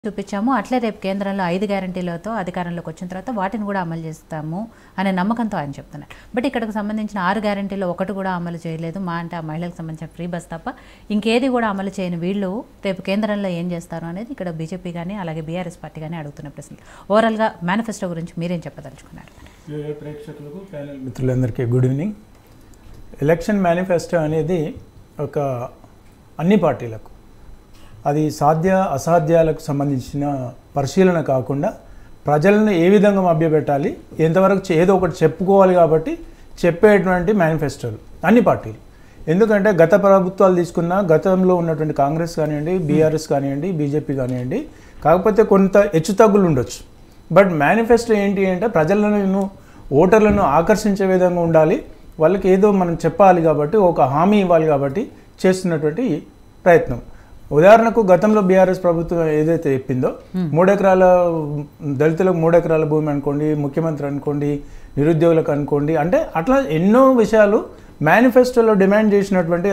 చూపించాము. అట్లే రేపు కేంద్రంలో 5 గ్యారంటీలతో అధికారంలోకి వచ్చిన తర్వాత వాటిని కూడా అమలు చేస్తాము అనే నమ్మకంతో ఆయన చెప్తున్నారు. బట్ ఇక్కడికి సంబంధించిన 6 గ్యారంటీలో ఒకటి కూడా అమలు చేయలేదు. మా అంటే ఆ మహిళలకు సంబంధించిన ఫ్రీ బస్ తప్ప ఇంకేది కూడా అమలు చేయని వీళ్ళు రేపు కేంద్రంలో ఏం చేస్తారు అనేది ఇక్కడ బీజేపీ కానీ అలాగే బీఆర్ఎస్ పార్టీ కానీ అడుగుతున్న ప్రశ్నలు. ఓవరాల్గా మేనిఫెస్టో గురించి మీరేం చెప్పదలుచుకున్నారు? ప్రేక్షకులకు ప్యానెల్ మిత్రులందరికీ గుడ్ ఈవినింగ్. ఎలక్షన్ మేనిఫెస్టో అనేది ఒక అన్ని పార్టీలకు అది సాధ్య అసాధ్యాలకు సంబంధించిన పరిశీలన కాకుండా ప్రజలను ఏ విధంగా మభ్యపెట్టాలి, ఎంతవరకు ఏదో ఒకటి చెప్పుకోవాలి కాబట్టి చెప్పేటువంటి మేనిఫెస్టోలు అన్ని పార్టీలు. ఎందుకంటే గత ప్రభుత్వాలు తీసుకున్న గతంలో ఉన్నటువంటి కాంగ్రెస్ కానివ్వండి, బీఆర్ఎస్ కానివ్వండి, బీజేపీ కానివ్వండి, కాకపోతే కొంత హెచ్చుతగ్గులు ఉండొచ్చు. బట్ మేనిఫెస్టో ఏంటి అంటే ప్రజలను ఓటర్లను ఆకర్షించే విధంగా ఉండాలి, వాళ్ళకి ఏదో మనం చెప్పాలి కాబట్టి ఒక హామీ ఇవ్వాలి కాబట్టి చేస్తున్నటువంటి ప్రయత్నం. ఉదాహరణకు గతంలో బీఆర్ఎస్ ప్రభుత్వం ఏదైతే చెప్పిందో 3 ఎకరాల దళితులకు 3 ఎకరాల భూమి అనుకోండి, ముఖ్యమంత్రి అనుకోండి, నిరుద్యోగులకు అనుకోండి, అంటే అట్లా ఎన్నో విషయాలు మేనిఫెస్టోలో డిమాండ్ చేసినటువంటి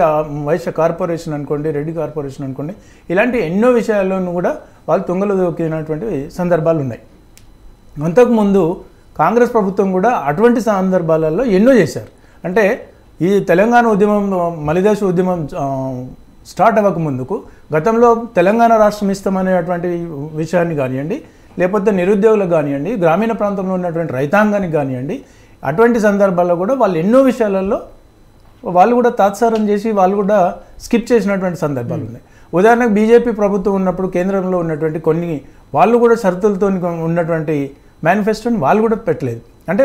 వైశ్య కార్పొరేషన్ అనుకోండి, రెడ్డి కార్పొరేషన్ అనుకోండి, ఇలాంటి ఎన్నో విషయాల్లోనూ కూడా వాళ్ళు తుంగలు దొక్కినటువంటి సందర్భాలు ఉన్నాయి. అంతకుముందు కాంగ్రెస్ ప్రభుత్వం కూడా అటువంటి సందర్భాలలో ఎన్నో చేశారు. అంటే ఈ తెలంగాణ ఉద్యమం మలిదశ ఉద్యమం స్టార్ట్ అవ్వక ముందుకు గతంలో తెలంగాణ రాష్ట్రం ఇస్తామనేటువంటి విషయాన్ని కానివ్వండి, లేకపోతే నిరుద్యోగులకు కానివ్వండి, గ్రామీణ ప్రాంతంలో ఉన్నటువంటి రైతాంగానికి కానివ్వండి, అటువంటి సందర్భాల్లో కూడా వాళ్ళు ఎన్నో విషయాలలో వాళ్ళు కూడా తాత్సారం చేసి వాళ్ళు కూడా స్కిప్ చేసినటువంటి సందర్భాలు ఉన్నాయి. ఉదాహరణకు బీజేపీ ప్రభుత్వం ఉన్నప్పుడు కేంద్రంలో ఉన్నటువంటి కొన్ని వాళ్ళు కూడా షరతులతో ఉన్నటువంటి మేనిఫెస్టోని వాళ్ళు కూడా పెట్టలేదు. అంటే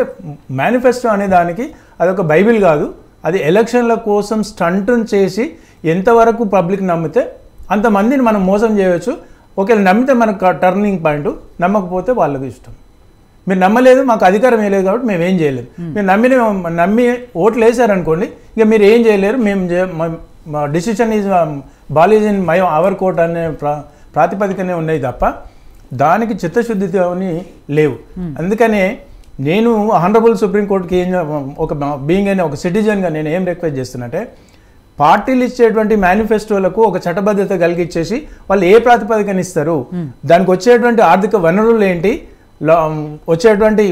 మేనిఫెస్టో అనే దానికి అదొక బైబిల్ కాదు, అది ఎలక్షన్ల కోసం స్టంట్ను చేసి ఎంతవరకు పబ్లిక్ నమ్మితే అంతమందిని మనం మోసం చేయవచ్చు. ఒకవేళ నమ్మితే మనకు టర్నింగ్ పాయింట్, నమ్మకపోతే వాళ్ళకి ఇష్టం. మీరు నమ్మలేదు, మాకు అధికారం వేయలేదు కాబట్టి మేము ఏం చేయలేము. మీరు నమ్మి ఓట్లు వేసారనుకోండి, ఇక మీరు ఏం చేయలేరు, మా డిసిషన్ ఈజ్ బాలీజ్ ఇన్ మై అవర్ కోర్ట్ అనే ప్రాతిపదికనే ఉన్నాయి తప్ప దానికి చిత్తశుద్ధితోని లేవు. అందుకనే నేను ఆనరబుల్ సుప్రీంకోర్టుకి ఒక బీయింగ్ అయిన ఒక సిటిజన్గా నేను ఏం రిక్వెస్ట్ చేస్తున్నట్టే, పార్టీలు ఇచ్చేటువంటి మేనిఫెస్టోలకు ఒక చట్టబద్ధత కలిగించేసి వాళ్ళు ఏ ప్రాతిపదికన ఇస్తారు, దానికి వచ్చేటువంటి ఆర్థిక వనరులు ఏంటి, వచ్చేటువంటి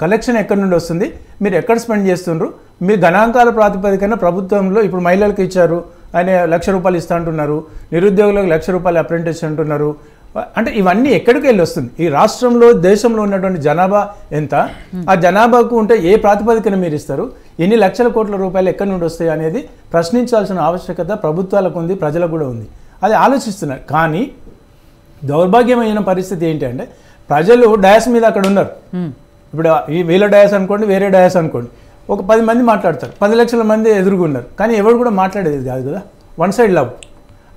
కలెక్షన్ ఎక్కడి నుండి వస్తుంది, మీరు ఎక్కడ స్పెండ్ చేస్తుండ్రు, మీ గణాంకాల ప్రాతిపదికన ప్రభుత్వంలో ఇప్పుడు మహిళలకు ఇచ్చారు ఆయన ₹1,00,000 ఇస్తా అంటున్నారు, నిరుద్యోగులకు ₹1,00,000 అప్రెంటిస్ అంటున్నారు. అంటే ఇవన్నీ ఎక్కడికి వెళ్ళి వస్తుంది? ఈ రాష్ట్రంలో దేశంలో ఉన్నటువంటి జనాభా ఎంత, ఆ జనాభాకు ఉంటే ఏ ప్రాతిపదికన మీరు ఇస్తారు, ఎన్ని లక్షల కోట్ల రూపాయలు ఎక్కడి నుండి వస్తాయి అనేది ప్రశ్నించాల్సిన ఆవశ్యకత ప్రభుత్వాలకు ఉంది, ప్రజలకు కూడా ఉంది. అది ఆలోచిస్తున్నారు. కానీ దౌర్భాగ్యమైన పరిస్థితి ఏంటి అంటే ప్రజలు డయాస్ మీద అక్కడ ఉన్నారు. ఇప్పుడు వీళ్ళ డయాస్ అనుకోండి, వేరే డయాస్ అనుకోండి, ఒక 10 మంది మాట్లాడతారు, 10 లక్షల మంది ఎదురుగున్నారు, కానీ ఎవరు కూడా మాట్లాడేది కాదు కదా, వన్ సైడ్ లవ్.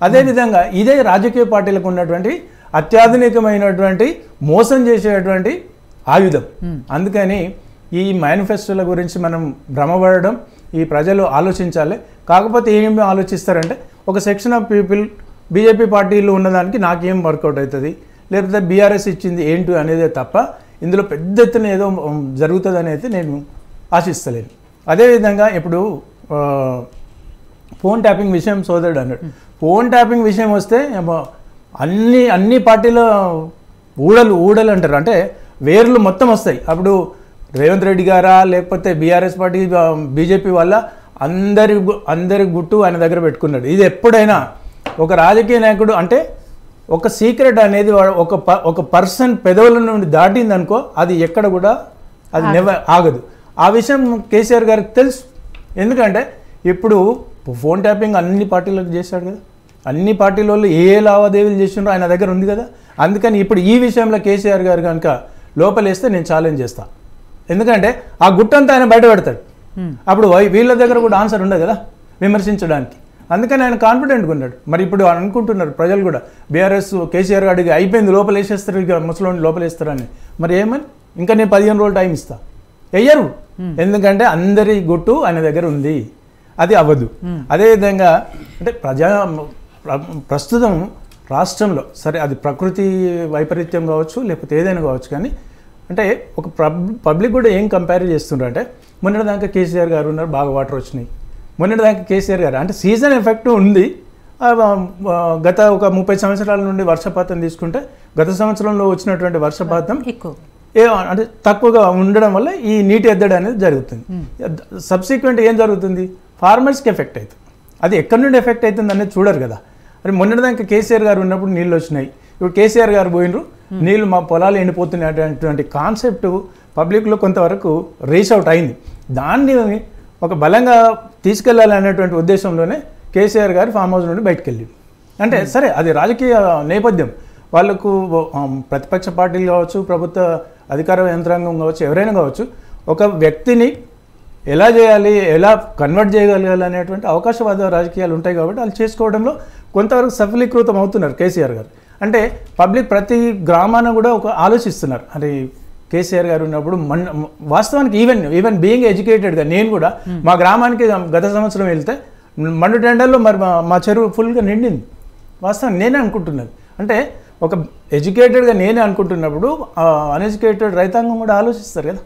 అదేవిధంగా ఇదే రాజకీయ పార్టీలకు ఉన్నటువంటి అత్యాధునికమైనటువంటి మోసం చేసేటువంటి ఆయుధం. అందుకని ఈ మేనిఫెస్టోల గురించి మనం భ్రమపడడం, ఈ ప్రజలు ఆలోచించాలి. కాకపోతే ఏమి ఆలోచిస్తారంటే ఒక సెక్షన్ ఆఫ్ పీపుల్ బీజేపీ పార్టీలో ఉన్నదానికి నాకేం వర్కౌట్ అవుతుంది, లేకపోతే బీఆర్ఎస్ ఇచ్చింది ఏంటి అనేదే తప్ప ఇందులో పెద్ద ఎత్తున ఏదో జరుగుతుందని అయితే నేను ఆశిస్తలేను. అదేవిధంగా ఇప్పుడు ఫోన్ ట్యాపింగ్ విషయం సోదరుడు అన్నాడు. ఫోన్ ట్యాపింగ్ విషయం వస్తే అన్ని పార్టీలో ఊడలు అంటారు, అంటే వేర్లు మొత్తం వస్తాయి. అప్పుడు రేవంత్ రెడ్డి గారా లేకపోతే బీఆర్ఎస్ పార్టీ బీజేపీ వల్ల అందరి గుట్టు ఆయన దగ్గర పెట్టుకున్నాడు. ఇది ఎప్పుడైనా ఒక రాజకీయ నాయకుడు అంటే ఒక సీక్రెట్ అనేది ఒక పర్సన్ పెదవుల నుండి దాటిందనుకో అది ఎక్కడ కూడా అది నెవర్ ఆగదు. ఆ విషయం కేసీఆర్ గారికి తెలుసు. ఎందుకంటే ఇప్పుడు ఫోన్ ట్యాపింగ్ అన్ని పార్టీలకు చేశాడు కదా, అన్ని పార్టీల వాళ్ళు ఏ లావాదేవీలు చేసినారో ఆయన దగ్గర ఉంది కదా. అందుకని ఇప్పుడు ఈ విషయంలో కేసీఆర్ గారు కనుక లోపలేస్తే నేను ఛాలెంజ్ చేస్తాను. ఎందుకంటే ఆ గుట్టంతా ఆయన బయట పెడతాడు, అప్పుడు వీళ్ళ దగ్గర కూడా ఆన్సర్ ఉండదు కదా విమర్శించడానికి. అందుకని ఆయన కాన్ఫిడెంట్గా ఉన్నాడు. మరి ఇప్పుడు అనుకుంటున్నారు ప్రజలు కూడా బీఆర్ఎస్ కేసీఆర్ గారికి అయిపోయింది, లోపలేసేస్తారు, ఇక ముసలోని లోపలేస్తారని. మరి ఏమని ఇంకా నేను 15 రోజులు టైం ఇస్తా, వెయ్యరు. ఎందుకంటే అందరి గుట్టు ఆయన దగ్గర ఉంది, అది అవ్వదు. అదేవిధంగా అంటే ప్రస్తుతం రాష్ట్రంలో సరే అది ప్రకృతి వైపరీత్యం కావచ్చు లేకపోతే ఏదైనా కావచ్చు, కానీ అంటే ఒక పబ్లిక్ కూడా ఏం కంపేర్ చేస్తుండ్రు అంటే మొన్నటిదాకా కేసీఆర్ గారు ఉన్నారు, బాగా వాటర్ వచ్చినాయి. మొన్నటిదాకా కేసీఆర్ గారు అంటే సీజన్ ఎఫెక్ట్ ఉంది, గత ఒక 30 సంవత్సరాల నుండి వర్షపాతం తీసుకుంటే గత సంవత్సరంలో వచ్చినటువంటి వర్షపాతం ఎక్కువ అంటే తక్కువగా ఉండడం వల్ల ఈ నీటి ఎద్దడి అనేది జరుగుతుంది. సబ్సిక్వెంట్ ఏం జరుగుతుంది, ఫార్మర్స్కి ఎఫెక్ట్ అవుతుంది. అది ఎక్కడి నుండి ఎఫెక్ట్ అవుతుంది అనేది చూడరు కదా. అది మొన్నటిదాకా కేసీఆర్ గారు ఉన్నప్పుడు నీళ్ళు వచ్చినాయి, ఇప్పుడు కేసీఆర్ గారు పోయినరు, నీళ్ళు మా పొలాలు ఎండిపోతున్నాయటువంటి కాన్సెప్ట్ పబ్లిక్లో కొంతవరకు రీచ్ అవుట్ అయింది. దాన్ని ఒక బలంగా తీసుకెళ్లాలనేటువంటి ఉద్దేశంలోనే కేసీఆర్ గారు ఫామ్ హౌస్ నుండి బయటకు వెళ్ళి, అంటే సరే అది రాజకీయ నేపథ్యం, వాళ్ళకు ప్రతిపక్ష పార్టీలు కావచ్చు, ప్రభుత్వ అధికార యంత్రాంగం కావచ్చు, ఎవరైనా కావచ్చు, ఒక వ్యక్తిని ఎలా చేయాలి, ఎలా కన్వర్ట్ చేయగలగాలి అనేటువంటి అవకాశవాద రాజకీయాలు ఉంటాయి కాబట్టి వాళ్ళు చేసుకోవడంలో కొంతవరకు సఫలీకృతం అవుతున్నారు కేసీఆర్ గారు. అంటే పబ్లిక్ ప్రతి గ్రామాన కూడా ఒక ఆలోచిస్తున్నారు, అంటే కేసీఆర్ గారు ఉన్నప్పుడు వాస్తవానికి ఈవెన్ బీయింగ్ ఎడ్యుకేటెడ్గా నేను కూడా మా గ్రామానికి గత సంవత్సరం వెళ్తే మండు టెండర్లో మరి మా చెరువు ఫుల్గా నిండింది. వాస్తవం నేనే అనుకుంటున్నది, అంటే ఒక ఎడ్యుకేటెడ్గా నేనే అనుకుంటున్నప్పుడు అన్ఎడ్యుకేటెడ్ రైతాంగం కూడా ఆలోచిస్తారు కదా.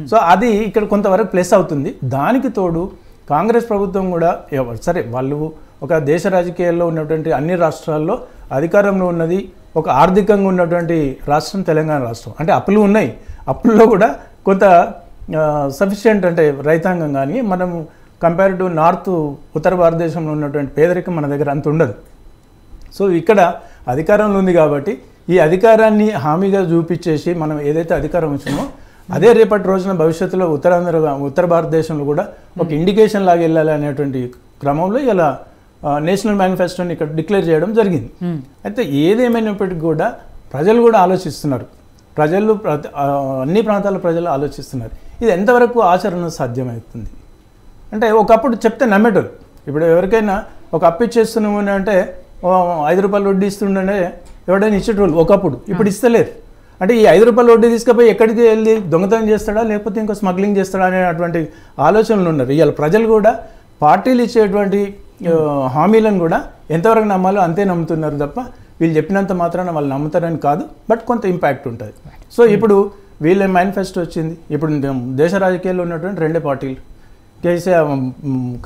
సో అది ఇక్కడ కొంతవరకు ప్లస్ అవుతుంది. దానికి తోడు కాంగ్రెస్ ప్రభుత్వం కూడా సరే వాళ్ళు ఒక దేశ రాజకీయాల్లో ఉన్నటువంటి అన్ని రాష్ట్రాల్లో అధికారంలో ఉన్నది, ఒక ఆర్థికంగా ఉన్నటువంటి రాష్ట్రం తెలంగాణ రాష్ట్రం. అంటే అప్పులు ఉన్నాయి, అప్పుల్లో కూడా కొంత సఫిషియెంట్ అంటే రైతాంగం కానీ మనం కంపేర్ టు నార్త్ ఉత్తర భారతదేశంలో ఉన్నటువంటి పేదరికం మన దగ్గర అంత ఉండదు. సో ఇక్కడ అధికారంలో ఉంది కాబట్టి ఈ అధికారాన్ని హామీగా చూపించేసి మనం ఏదైతే అధికారం వచ్చినామో అదే రేపటి రోజున భవిష్యత్తులో ఉత్తర భారతదేశంలో కూడా ఒక ఇండికేషన్ లాగా వెళ్ళాలి అనేటువంటి క్రమంలో ఇలా నేషనల్ మేనిఫెస్టోని ఇక్కడ డిక్లేర్ చేయడం జరిగింది. అయితే ఏదేమైనప్పటికీ కూడా ప్రజలు కూడా ఆలోచిస్తున్నారు, అన్ని ప్రాంతాల ప్రజలు ఆలోచిస్తున్నారు, ఇది ఎంతవరకు ఆచరణ సాధ్యమవుతుంది. అంటే ఒకప్పుడు చెప్తే నమ్మేటోళ్ళు, ఇప్పుడు ఎవరికైనా ఒక అప్పు ఇచ్చేస్తున్నాము అంటే 5 రూపాయలు వడ్డీ ఇస్తుండే ఎవడైనా ఇచ్చేటోళ్ళు ఒకప్పుడు, ఇప్పుడు ఇస్తలేరు. అంటే ఈ 5 రూపాయలు వడ్డీ తీసుకుపోయి ఎక్కడికి వెళ్ళి దొంగతనం చేస్తాడా లేకపోతే ఇంకో స్మగ్లింగ్ చేస్తాడా అనేటువంటి ఆలోచనలు ఉన్నారు. ఇవాళ ప్రజలు కూడా పార్టీలు ఇచ్చేటువంటి హామీలను కూడా ఎంతవరకు నమ్మాలో అంతే నమ్ముతున్నారు తప్ప వీళ్ళు చెప్పినంత మాత్రాన వాళ్ళు నమ్ముతారని కాదు, బట్ కొంత ఇంపాక్ట్ ఉంటుంది. సో ఇప్పుడు వీళ్ళ మేనిఫెస్టో వచ్చింది, ఇప్పుడు దేశ రాజకీయాల్లో ఉన్నటువంటి 2 పార్టీలు కేసీఆర్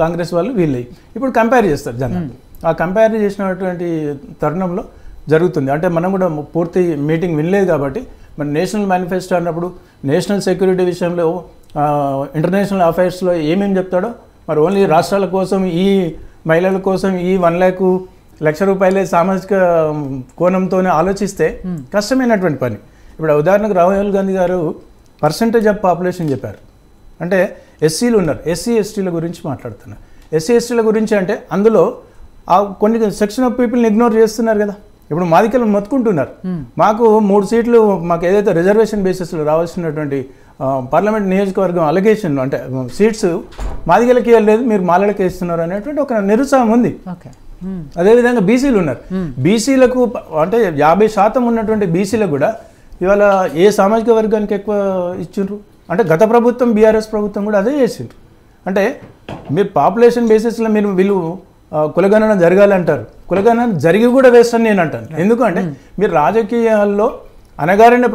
కాంగ్రెస్ వాళ్ళు వీళ్ళు ఇప్పుడు కంపేర్ చేస్తారు జనాలు. ఆ కంపేర్ చేసినటువంటి తరుణంలో జరుగుతుంది. అంటే మనం కూడా పూర్తి మీటింగ్ వినలేదు కాబట్టి మరి నేషనల్ మేనిఫెస్టో అన్నప్పుడు నేషనల్ సెక్యూరిటీ విషయంలో ఇంటర్నేషనల్ అఫైర్స్లో ఏమేమి చెప్తాడో మరి ఓన్లీ రాష్ట్రాల కోసం ఈ మహిళల కోసం ఈ 1,00,000 రూపాయలే సామాజిక కోణంతోనే ఆలోచిస్తే కష్టమైనటువంటి పని. ఇప్పుడు ఉదాహరణకు రాహుల్ గాంధీ గారు పర్సంటేజ్ ఆఫ్ పాపులేషన్ చెప్పారు, అంటే ఎస్సీలు ఉన్నారు, ఎస్సీ ఎస్టీల గురించి మాట్లాడుతున్నారు. ఎస్సీ ఎస్టీల గురించి అంటే అందులో కొన్ని సెక్షన్ ఆఫ్ పీపుల్ని ఇగ్నోర్ చేస్తున్నారు కదా. ఇప్పుడు మాదికలు మొత్తుకుంటున్నారు, మాకు 3 సీట్లు మాకు ఏదైతే రిజర్వేషన్ బేసిస్లో రావాల్సినటువంటి పార్లమెంట్ నియోజకవర్గం అలొకేషన్ అంటే సీట్స్ మాదిగలకి ఇవ్వలేదు, మీరు మాలలకి ఇస్తున్నారు అనేటువంటి ఒక నిరుత్సాహం ఉంది. అదేవిధంగా బీసీలు ఉన్నారు, బీసీలకు అంటే 50% ఉన్నటువంటి బీసీలకు కూడా ఇవాళ ఏ సామాజిక వర్గానికి ఎక్కువ ఇచ్చిండ్రు అంటే గత ప్రభుత్వం బీఆర్ఎస్ ప్రభుత్వం కూడా అదే చేసిండ్రు. అంటే మీరు పాపులేషన్ బేసిస్లో మీరు వీళ్ళు కులగణన జరగాలంటారు, కులగణన జరిగి కూడా వేస్ట్ అని నేను అంటాను. ఎందుకంటే మీరు రాజకీయాల్లో అనగారిన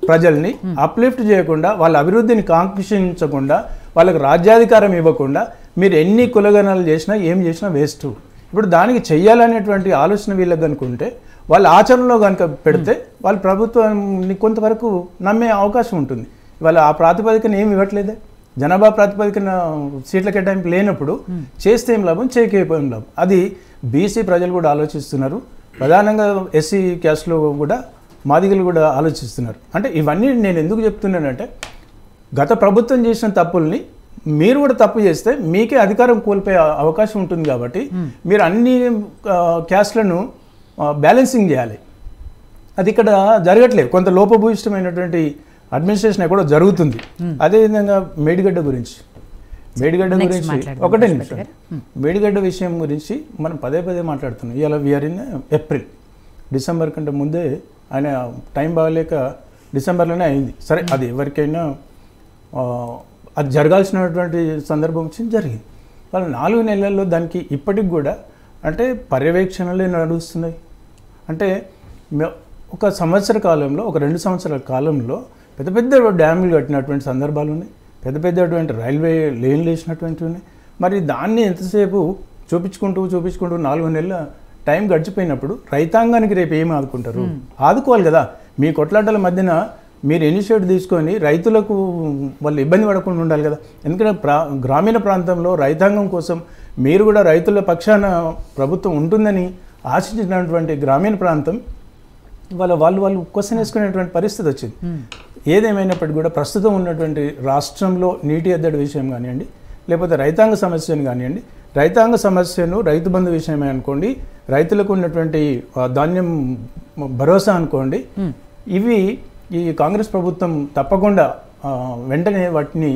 ప్రజల్ని అప్లిఫ్ట్ చేయకుండా వాళ్ళ అభివృద్ధిని కాంక్షించకుండా వాళ్ళకి రాజ్యాధికారం ఇవ్వకుండా మీరు ఎన్ని కులగణనలు చేసినా ఏం చేసినా వేస్ట్. ఇప్పుడు దానికి చెయ్యాలనేటువంటి ఆలోచన వీళ్ళకి అనుకుంటే వాళ్ళ ఆచరణలో కనుక పెడితే వాళ్ళ ప్రభుత్వాన్ని కొంతవరకు నమ్మే అవకాశం ఉంటుంది. ఇవాళ ఆ ప్రాతిపదికన ఏమి ఇవ్వట్లేదే, జనాభా ప్రాతిపదికన సీట్ల కేటాయింపు లేనప్పుడు చేస్తే ఏం లాభం, చేయకపోయిన లాభం. అది బీసీ ప్రజలు కూడా ఆలోచిస్తున్నారు, ప్రధానంగా ఎస్సీ క్యాస్ట్లో కూడా మాదిగలు కూడా ఆలోచిస్తున్నారు. అంటే ఇవన్నీ నేను ఎందుకు చెప్తున్నానంటే గత ప్రభుత్వం చేసిన తప్పుల్ని మీరు కూడా తప్పు చేస్తే మీకే అధికారం కోల్పోయే అవకాశం ఉంటుంది. కాబట్టి మీరు అన్ని క్యాస్ట్లను బ్యాలెన్సింగ్ చేయాలి, అది ఇక్కడ జరగట్లేదు. కొంత లోపభూయిష్టమైనటువంటి అడ్మినిస్ట్రేషన్ ఎక్కడో జరుగుతుంది. అదేవిధంగా మేడిగడ్డ గురించి ఒకటే నిమిషం, మేడిగడ్డ విషయం గురించి మనం పదే మాట్లాడుతున్నాం. ఇవాళ వీఆర్ ఇన్ ఏప్రిల్, డిసెంబర్ కంటే ముందే ఆయన టైం బాగలేక డిసెంబర్లోనే అయింది. సరే అది ఎవరికైనా అది జరగాల్సినటువంటి సందర్భం వచ్చింది, జరిగింది. వాళ్ళు 4 నెలల్లో దానికి ఇప్పటికి కూడా అంటే పర్యవేక్షణలే నడుస్తున్నాయి. అంటే ఒక సంవత్సర కాలంలో, ఒక 2 సంవత్సరాల కాలంలో పెద్ద డ్యాములు కట్టినటువంటి సందర్భాలు ఉన్నాయి, పెద్దటువంటి రైల్వే లేన్లు వేసినటువంటివి ఉన్నాయి. మరి దాన్ని ఎంతసేపు చూపించుకుంటూ 4 నెలల టైం గడిచిపోయినప్పుడు రైతాంగానికి రేపు ఏమి ఆదుకుంటారు? ఆదుకోవాలి కదా. మీ కొట్లాటల మధ్యన మీరు ఇనిషియేటివ్ తీసుకొని రైతులకు వాళ్ళు ఇబ్బంది పడకుండా ఉండాలి కదా. ఎందుకంటే గ్రామీణ ప్రాంతంలో రైతాంగం కోసం మీరు కూడా రైతుల పక్షాన ప్రభుత్వం ఉంటుందని ఆశించినటువంటి గ్రామీణ ప్రాంతం వాళ్ళు క్వశ్చన్ వేసుకునేటువంటి పరిస్థితి వచ్చింది. ఏదేమైనప్పటికీ కూడా ప్రస్తుతం ఉన్నటువంటి రాష్ట్రంలో నీటి ఎద్దడి విషయం కానివ్వండి, లేకపోతే రైతాంగ సమస్యను కానివ్వండి, రైతాంగ సమస్యను రైతు బంధు విషయమే అనుకోండి, రైతులకు ఉన్నటువంటి ధాన్యం భరోసా అనుకోండి, ఇవి ఈ కాంగ్రెస్ ప్రభుత్వం తప్పకుండా వెంటనే వాటిని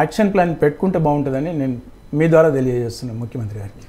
యాక్షన్ ప్లాన్ పెట్టుకుంటే బాగుంటుందని నేను మీ ద్వారా తెలియజేస్తున్నాను ముఖ్యమంత్రి గారికి.